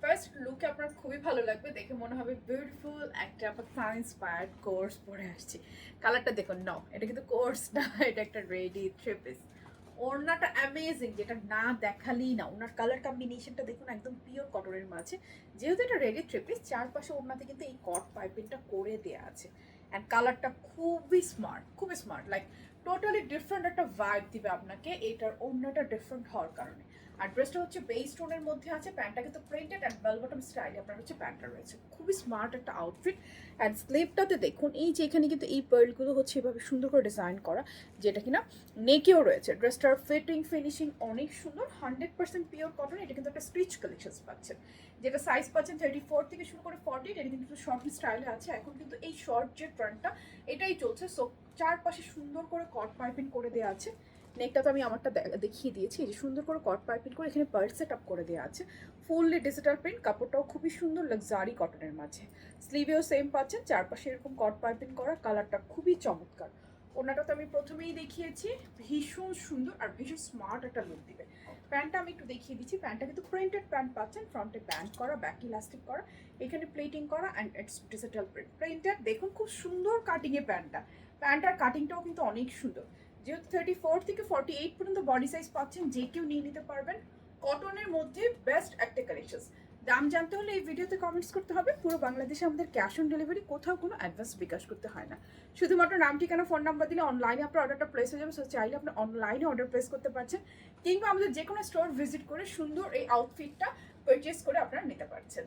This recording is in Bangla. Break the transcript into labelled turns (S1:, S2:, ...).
S1: ফার্স্ট লুকে আপনার খুবই ভালো লাগবে, দেখে মনে হবে বিউটিফুল একটা পাকিস্তানি ইন্সপায়ার্ড কোর্স পরে আসছি। কালারটা দেখুন, ন এটা কিন্তু কোর্স না, এটা একটা রেডি থ্রি পিস। ওড়নাটা অ্যামেজিং, যেটা না দেখালেই না। ওনার কালার কম্বিনেশনটা দেখুন, একদম পিওর কটনের মাঝে। যেহেতু এটা রেডি থ্রি পিস, চারপাশে ওড়নাতে কিন্তু এই কট পাইপিংটা করে দেওয়া আছে। অ্যান্ড কালারটা খুবই স্মার্ট, খুবই স্মার্ট, লাইক টোটালি ডিফারেন্ট একটা ভাইব দিবে আপনাকে এটার ওড়নাটা ডিফারেন্ট হওয়ার কারণে। আর ড্রেসটা হচ্ছে বেস টোনের মধ্যে আছে, প্যান্টটা কিন্তু প্রিন্টেড অ্যান্ড বেল বটম স্টাইলে আপনার হচ্ছে প্যান্টটা রয়েছে। খুবই স্মার্ট একটা আউটফিট। অ্যান্ড স্লিভটাতে দেখুন, এই যে এখানে কিন্তু এই পার্লগুলো হচ্ছে এভাবে সুন্দর করে ডিজাইন করা, যেটা কিনা নেকেও রয়েছে। ড্রেসটার ফিটিং ফিনিশিং অনেক সুন্দর, 100% পিওর কটন। এটা কিন্তু একটা স্টিচ কালেকশন পাচ্ছেন, যেটা সাইজ পাচ্ছেন 34 থেকে শুরু করে 40। এটা কিন্তু একটু শর্ট স্টাইলে আছে। এখন কিন্তু এই শর্ট যে ট্রেন্ডটা এটাই চলছে। সো চারপাশে সুন্দর করে কট পাইপিং করে দেওয়া আছে। নেকটা তো আমি আমারটা দেখিয়ে দিয়েছি, যে সুন্দর করে কট পাইপিং করে এখানে পার্ল সেট আপ করে দেওয়া আছে। ফুললি ডিজিটাল প্রিন্ট, কাপড়টাও খুবই সুন্দর লাক্সারি কটনের মাঝে। স্লিভেও সেম পাচ্ছেন, চারপাশে এরকম কট পাইপিং করা, কালারটা খুবই চমৎকার। ওনাটা তো আমি প্রথমেই দেখিয়েছি, ভীষণ সুন্দর আর ভীষণ স্মার্ট একটা লুক দিবে। প্যান্টটা আমি একটু দেখিয়ে দিচ্ছি। প্যান্টটা কিন্তু প্রিন্টেড প্যান্ট পাচ্ছেন, ফ্রন্টে ব্যান্ড করা, ব্যাক ইলাস্টিক করা, এখানে প্লেটিং করা and it's digital print. Printed দেখুন, খুব সুন্দর কাটিংয়ে প্যান্টটা। প্যান্টার কাটিংটাও কিন্তু অনেক সুন্দর। যেহেতু 34 থেকে 48 পর্যন্ত বডি সাইজ পাচ্ছেন, যে কেউ নিয়ে নিতে পারবেন। কটনের মধ্যে বেস্ট একটা কালেকশন। দাম জানতে হলে এই ভিডিওতে কমেন্টস করতে হবে। পুরো বাংলাদেশে আমাদের ক্যাশ অন ডেলিভারি, কোথাও কোনো অ্যাডভান্স বিকাশ করতে হয় না। শুধুমাত্র নাম, ঠিকানা, ফোন নাম্বার দিলে অনলাইনে আপনার অর্ডারটা প্লেস হয়ে যাবে। সো চাইলে আপনি অনলাইনে অর্ডার প্লেস করতে পারছেন, কিংবা আমাদের যে কোনো স্টোর ভিজিট করে সুন্দর এই আউটফিটটা পারচেস করে আপনারা নিতে পারছেন।